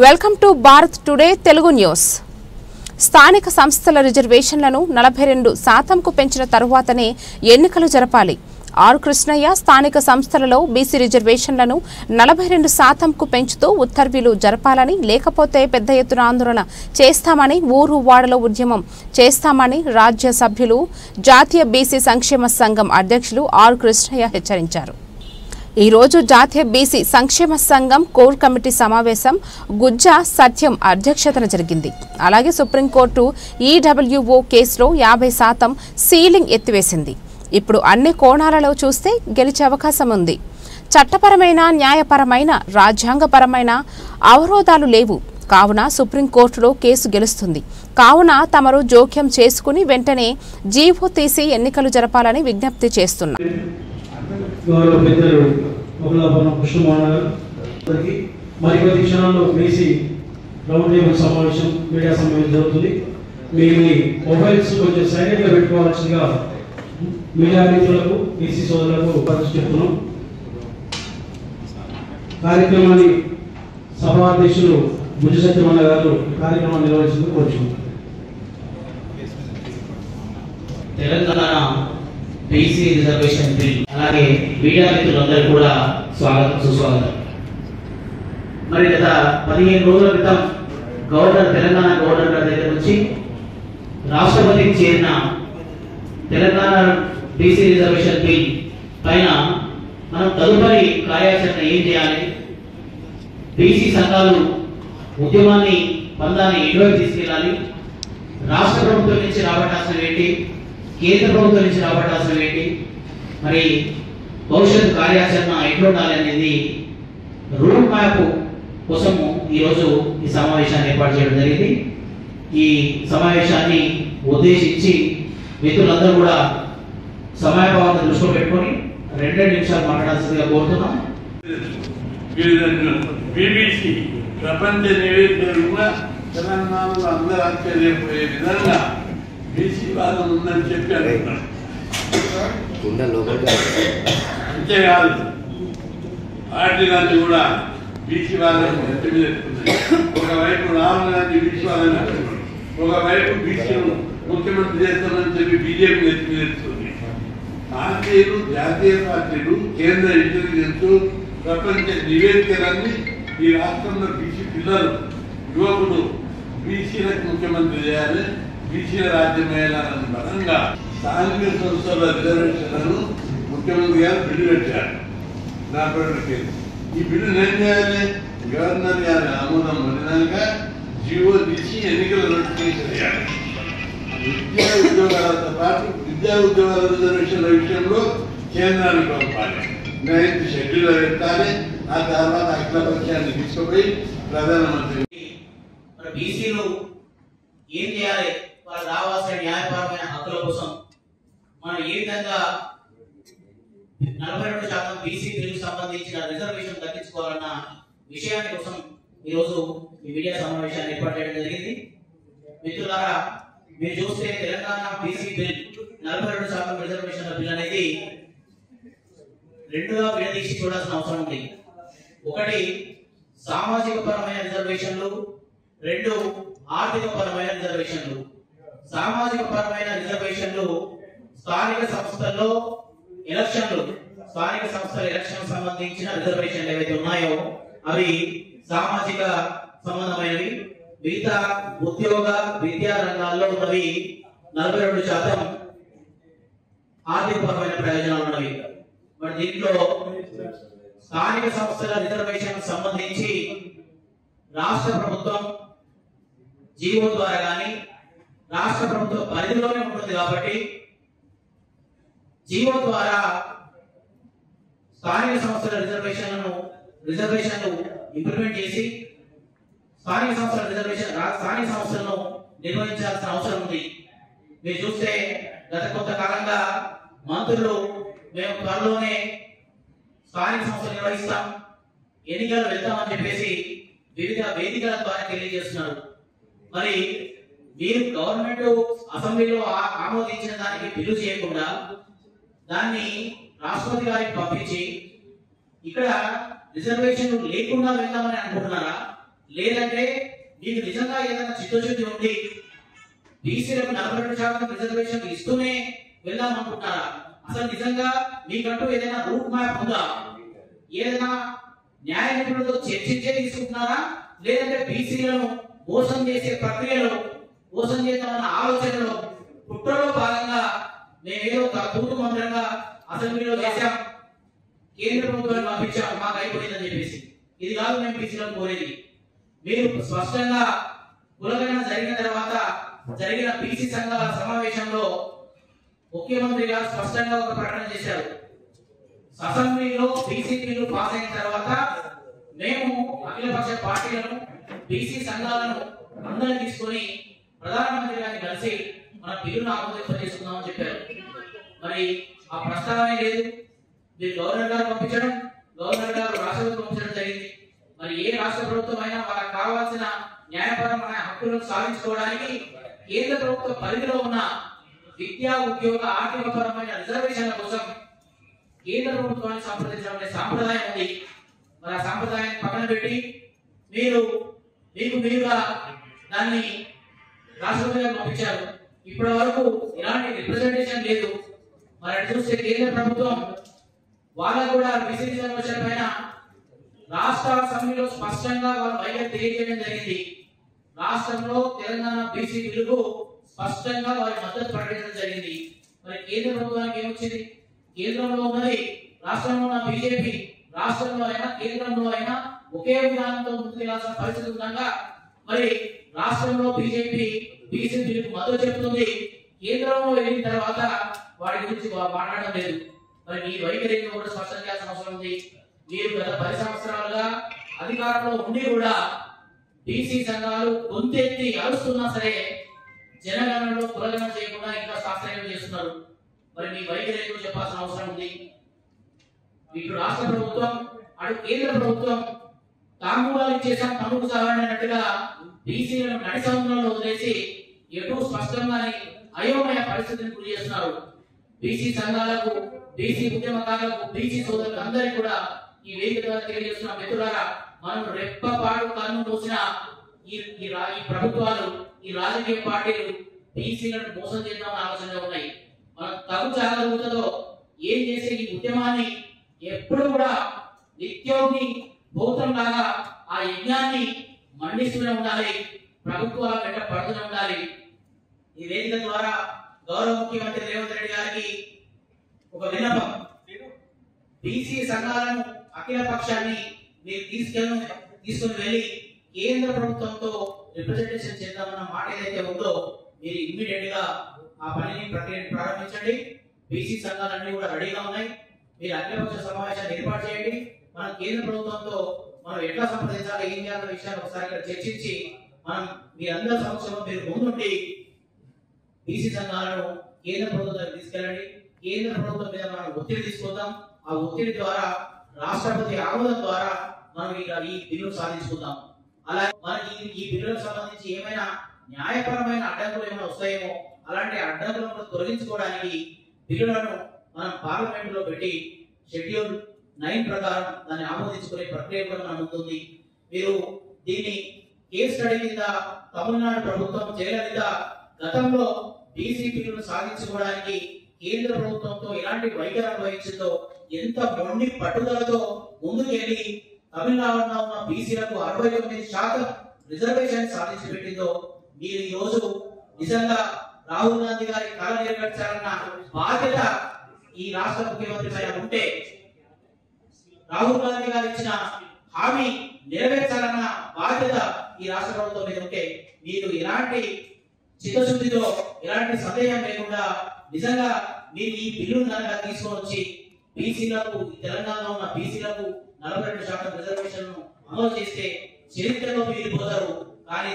Welcome to Bharat today Telugu news. స్థానిక సంస్థల రిజర్వేషన్లను 42% పెంచిన తరువాతనే ఎన్నికలు జరపాలి. ఆర్ కృష్ణయ్య స్థానిక సంస్థలలో బీసీ రిజర్వేషన్లను 42% పెంచుతూ ఉత్తర్వులు జరపాలని, లేకపోతే పెద్ద ఎత్తున ఆందోళన చేస్తామని, ఊరు వాడలో ఉద్యమం చేస్తామని రాజ్య సభ్యులు జాతీయ బీసీ సంక్షేమ సంఘం అధ్యక్షులు ఆర్ కృష్ణయ్య హెచ్చరించారు. ఈ రోజు జాతీయ బీసీ సంక్షేమ సంఘం కోర్ కమిటీ సమావేశం గుజ్జా సత్యం అధ్యక్షతన జరిగింది. అలాగే సుప్రీంకోర్టు ఈడబ్ల్యూఓ కేసులో 50% సీలింగ్ ఎత్తివేసింది. ఇప్పుడు అన్ని కోణాలలో చూస్తే గెలిచే అవకాశం ఉంది. చట్టపరమైన, న్యాయపరమైన, రాజ్యాంగపరమైన అవరోధాలు లేవు. కావున సుప్రీంకోర్టులో కేసు గెలుస్తుంది. కావున తమరు జోక్యం చేసుకుని వెంటనే జీవో తీసి ఎన్నికలు జరపాలని విజ్ఞప్తి చేస్తున్నారు. మరికొద్ది క్షణాల్లో బీసీ రౌండ్ టేబుల్ సమావేశం, మీడియా సమావేశం జరుగుతుంది. మీ మొబైల్స్ కొంచెం సైలెంట్ గా పెట్టుకోవాల్సిందిగా మీడియా మిత్రులకు, బీసీ సోదరులకు చెప్తున్నాం. కార్యక్రమాన్ని సభాధ్యక్షులు గుజ్జు సత్యమన్న గారు కార్యక్రమాన్ని నిర్వహించేందుకు కోరుచున్నాం. తెలంగాణ బీసీ రిజర్వేషన్ బిల్, అలాగే మీడియా మిత్రులందరూ కూడా స్వాగతం, సుస్వాగతం. మరి గత 15 రోజుల క్రితం తెలంగాణ గవర్నర్ గారి దగ్గర నుంచి రాష్ట్రపతికి చేరిన తెలంగాణ బీసీ రిజర్వేషన్ బిల్ పైన మనం తదుపరి కార్యాచరణ ఏం చేయాలి, బీసీ సంఘాలు ఉద్యమాన్ని పందాన్ని ఎటువైపు తీసుకెళ్ళాలి, రాష్ట్ర ప్రభుత్వం నుంచి రాబట్టాల్సిన ఏంటి, కేంద్ర ప్రభుత్వం నుంచి రాబట్టాల్సిన ఏంటి, మరి భవిష్యత్తు కార్యాచరణ ఎట్లా ఉండాలి అనేది రూట్ మ్యాప్ కోసము ఈరోజు ఈ సమావేశాన్ని ఏర్పాటు చేయడం జరిగింది. ఈ సమావేశాన్ని ఉద్దేశించి మిత్రులందరూ కూడా సమయభావాన్ని దృష్టిలో పెట్టుకొని 2 నిమిషాలు మాట్లాడాల్సిందిగా కోరుతున్నాం. బీబీసీ ప్రపంచ నివేదికలుగా తెలంగాణలో అందరూ ఆశ్చర్యపోయే విధంగా బీసీ వాదం ఉందని చెప్పి అనుకున్నాం. అంతేకాదు పార్టీలన్నీ కూడా బీసీ వాదం ఎత్తి మీద ఎత్తుకున్నాయి. ఒకవైపు రాహుల్ గాంధీ బీసీ వాదం ఎత్తుకున్నాడు, ఒకవైపు బీసీను ముఖ్యమంత్రి చేస్తామని చెప్పి బీజేపీ ఎత్తి మీద ఎత్తుకుంది. పార్టీలు, జాతీయ పార్టీలు, కేంద్ర ఇంటెలిజెన్స్, ప్రపంచ నివేదికలన్నీ ఈ రాష్ట్రంలో బీసీ పిల్లలు, యువకుడు బీసీలకు ముఖ్యమంత్రి చేయాలి, బీసీల రాజ్యం వేయాలన్న బలంగా స్థానిక సంస్థల రిజర్వేషన్లను ముఖ్యమంత్రి గారు బిల్లు పెట్టారు. నా పేరు ఈ బిల్లు ఏం చేయాలి, గవర్నర్ గారి ఆమోదం పొందినాక జీవో తీసి ఎన్నికల నోటిఫికేషన్ చేయాలి. విద్యా ఉద్యోగాలతో పాటు విద్యా ఉద్యోగాల రిజర్వేషన్ల విషయంలో కేంద్రానికి పంపాలి, 9th షెడ్యూల్ పెట్టాలి. ఆ తర్వాత అఖిలపక్షాన్ని తీసుకుపోయి ప్రధానమంత్రి బీసీలు ఏం చేయాలి, వాళ్ళు రావాల్సిన న్యాయపరమైన హక్కుల కోసం మనం ఏ విధంగా 42% బీసీ బిల్లుకు సంబంధించిన రిజర్వేషన్ దక్కించుకోవాలన్న విషయాన్ని కోసం ఈరోజు ఈ మీడియా సమావేశాన్ని ఏర్పాటు చేయడం జరిగింది. మిత్రులారా, మీరు చూస్తే తెలంగాణ బీసీ బిల్ 42% రిజర్వేషన్ల బిల్ అనేది రెండుగా విడదీసి చూడాల్సిన అవసరం ఉంది. ఒకటి సామాజిక పరమైన రిజర్వేషన్లు, 2 ఆర్థిక పరమైన రిజర్వేషన్లు. సామాజిక పరమైన రిజర్వేషన్లు స్థానిక సంస్థల ఎలక్షన్ సంబంధించిన రిజర్వేషన్లు ఏవైతే ఉన్నాయో అవి సామాజిక సంబంధమైనవి. మిగతా ఉద్యోగ, విద్యా రంగాల్లో ఉన్నవి 42% ఆర్థిక పరమైన ప్రయోజనాలు ఉన్నవి. మరి దీంట్లో స్థానిక సంస్థల రిజర్వేషన్ సంబంధించి రాష్ట్ర ప్రభుత్వం జీవో ద్వారా కానీ రాష్ట్ర ప్రభుత్వ పరిధిలోనే ఉంటుంది కాబట్టి జీవో ద్వారా స్థానిక సంస్థల రిజర్వేషన్లు ఇంప్లిమెంట్ చేసి స్థానిక సంస్థలను నిర్వహించాల్సిన అవసరం ఉంది. మీరు చూస్తే గత కొంతకాలంగా మంత్రులు మేము త్వరలోనే స్థానిక సంస్థలు నిర్వహిస్తాం, ఎన్నికలు వెళ్తామని చెప్పేసి వివిధ వేదికల ద్వారా తెలియజేస్తున్నారు. మరి మీరు గవర్నమెంట్ అసెంబ్లీలో ఆమోదించిన దానికి బిల్లు చేయకుండా దాన్ని రాష్ట్రపతి గారికి పంపించి ఇక్కడ రిజర్వేషన్ లేకుండా వెళ్దామని అనుకుంటున్నారా? లేదంటే మీకు నిజంగా ఏదైనా చిత్తశుద్ధి ఉండి బీసీలకు 42% రిజర్వేషన్ ఇస్తూనే వెళ్దాం అనుకుంటారా? అసలు నిజంగా మీకంటూ ఏదైనా రూట్ మ్యాప్ ఉందా? ఏదైనా న్యాయ నిపుణులతో చర్చించే తీసుకుంటున్నారా? లేదంటే బీసీలను మోసం చేసే ప్రక్రియలో, మోసం చేద్దామన్న ఆలోచనలో, కుట్రలో భాగంగా మేమేదో తూతు మంత్రంగా అసెంబ్లీలో చేశాం, కేంద్ర ప్రభుత్వాన్ని పంపించాం, మాకు అయిపోయిందని చెప్పేసి. ఇది కాదు మేము బీసీలను కోరేది. మీరు స్పష్టంగా కులగణన జరిగిన తర్వాత జరిగిన బీసీ సంఘాల సమావేశంలో ముఖ్యమంత్రి గారు స్పష్టంగా ఒక ప్రకటన చేశారు. అసెంబ్లీలో బీసీ బిల్లు పాస్ అయిన తర్వాత మేము అఖిలపక్ష పార్టీలను, బీసీ సంఘాలను అందరిని తీసుకొని ప్రధానమంత్రి గారిని కలిసి మన బిల్లును ఆమోదింపజేసుకుందామని చెప్పారు. మరి ఆ ప్రస్తావనే లేదు. మీరు గవర్నర్ గారు పంపించడం, గవర్నర్ గారు రాష్ట్రపతి పంపించడం జరిగింది. మరి ఏ రాష్ట్ర ప్రభుత్వం అయినా వాళ్ళకి కావాల్సిన న్యాయపరమైన హక్కులను సాధించుకోవడానికి కేంద్ర ప్రభుత్వ పరిధిలో ఉన్న విద్యా, ఉద్యోగ, ఆర్థికపరమైన రిజర్వేషన్ల కోసం కేంద్ర ప్రభుత్వాన్ని సంప్రదించడం అనే సాంప్రదాయం ఉంది. మరి ఆ సాంప్రదాయాన్ని పక్కన పెట్టి మీరుగా దాన్ని రాష్ట్రపతిగా పంపించారు. ఇప్పటి వరకు ఇలాంటి రిప్రజెంటేషన్ లేదు. మరి అటు చూస్తే కేంద్ర ప్రభుత్వం వాళ్ళకు కూడా బీసీ రిజర్వేషన్ పైన రాష్ట్ర అసెంబ్లీలో స్పష్టంగా వాళ్ళ వైఖరి తెలియజేయడం జరిగింది. రాష్ట్రంలో తెలంగాణ బీసీ బిల్లుకు స్పష్టంగా వారి మద్దతు ప్రకటించడం జరిగింది. మరి కేంద్ర ప్రభుత్వానికి ఏమొచ్చింది? కేంద్రంలో ఉన్నది, రాష్ట్రంలో ఉన్న బీజేపీ, రాష్ట్రంలో అయినా కేంద్రంలో అయినా ఒకే విధానంతో ముందుకెళ్లాల్సిన పరిస్థితి ఉండగా మరి రాష్ట్రంలో బీజేపీ బీసీ బిల్లుకు మద్దతు చెబుతుంది, కేంద్రంలో వెళ్ళిన తర్వాత వాటి గురించి మాట్లాడడం లేదు. మరి మీ వైఖరి కూడా స్పష్టం చేయాల్సిన అవసరం ఉంది. మీరు గత 10 సంవత్సరాలుగా అధికారంలో ఉండి కూడా బీసీ సంఘాలు గొంతెత్తి అరుస్తున్నా సరే జనగణనలో కులగణన చేయకుండా ఇంకా శాస్త్రీయం చేస్తున్నారు. మరి మీ వైఖరి ఏదో చెప్పాల్సిన అవసరం ఉంది. ఇటు రాష్ట్ర ప్రభుత్వం, అటు కేంద్ర ప్రభుత్వం తాంబూలాలు ఇచ్చేసాం తమకు సహాయమైనట్టుగా బీసీలను నడి సముద్రంలో వదిలేసి ఎటు స్పష్టంగా అయోమయ పరిస్థితిని గురి చేస్తున్నారు. బీసీ సంఘాలకు, బీసీ ఉద్యమకారులకు, బీసీ సోదరులకు అందరికీ కూడా ఈ వేదిక ద్వారా తెలియజేస్తున్న మిత్రులారా, మనం రెప్పపాటు కన్ను మూసిన ఈ ప్రభుత్వాలు, ఈ రాజకీయ పార్టీలు బీసీలను మోసం చేద్దామని ఆలోచనగా ఉన్నాయి. మనం తగు జాగ్రత్తతో ఏం చేసే ఈ ఉద్యమాన్ని ఎప్పుడు కూడా నిత్యోగి భూతం లాగా ఆ యజ్ఞాన్ని మండిస్తూనే ఉండాలి, ప్రభుత్వాల వెంట పడుతూనే ఉండాలి. ఈ వేదిక ద్వారా గౌరవ ముఖ్యమంత్రి రేవంత్ రెడ్డి గారికి ఒక విన్నపం, బీసీ సంఘాలను, అఖిల పక్షాన్ని మీరు తీసుకుని వెళ్ళి కేంద్ర ప్రభుత్వంతో రిప్రజెంటేషన్ చేద్దామన్న మాట ఏదైతే ఉందో మీరు ఇమ్మీడియట్ గా ఆ ప్రక్రియను ప్రారంభించండి. బీసీ సంఘాలన్నీ కూడా రెడీగా ఉన్నాయి. మీరు అఖిలపక్ష సమావేశాన్ని ఏర్పాటు చేయండి. మనం కేంద్ర ప్రభుత్వంతో మనం ఎట్లా సంప్రదించాలి, ఏం చేయాలన్న విషయాన్ని ఒకసారి చర్చించి మనం మీ అందరి సమక్షంలో మీరు ముందుండి బీసీ సంఘాలను కేంద్ర ప్రభుత్వానికి తీసుకెళ్ళండి. కేంద్ర ప్రభుత్వం మీద మనం ఒత్తిడి తీసుకుందాం. ఆ ఒత్తిడి ద్వారా రాష్ట్రపతి ఆమోదం ద్వారా మనం ఈ బిల్లును సాధించుకుందాం. అలాగే మనకి ఈ బిల్లులకు సంబంధించి ఏమైనా న్యాయపరమైన అడ్డంకులు ఏమైనా వస్తాయేమో అలాంటి అడ్డంకులను తొలగించుకోవడానికి బిల్లులను మనం పార్లమెంట్ లో పెట్టి షెడ్యూల్ 9 ప్రకారం దాన్ని ఆమోదించుకునే ప్రక్రియ కూడా మనం ఉంటుంది. మీరు దీన్ని కేస్ స్టడీ కింద తమిళనాడు ప్రభుత్వం జయలలిత గతంలో బీసీ బిల్లును సాధించుకోవడానికి కేంద్ర ప్రభుత్వంతో ఎలాంటి వైఖరి వహించిందో, ఎంత మొండి పట్టుదలతో ముందుకెళ్లి తమిళనాడులో ఉన్న బీసీలకు 69% రిజర్వేషన్ సాధించి పెట్టిందో మీరు ఈ రోజు నిజంగా రాహుల్ గాంధీ గారి కళ నెరవేర్చాలన్న బాధ్యత ఈ రాష్ట్ర ముఖ్యమంత్రి పైన ఉంటే, రాహుల్ గాంధీ గారు ఇచ్చిన హామీ నెరవేర్చాలన్న బాధ్యత ఈ రాష్ట్ర ప్రభుత్వం మీద ఉంటే మీరు ఎలాంటి చిత్తశుద్ధితో, ఎలాంటి సందేహం లేకుండా నిజంగా మీరు ఈ బిల్లును కనుక తీసుకొని వచ్చి బీసీలకు, తెలంగాణలో ఉన్న బీసీలకు 42% రిజర్వేషన్ అమలు చేస్తే చరిత్రలో మిగిలిపోతారు. కానీ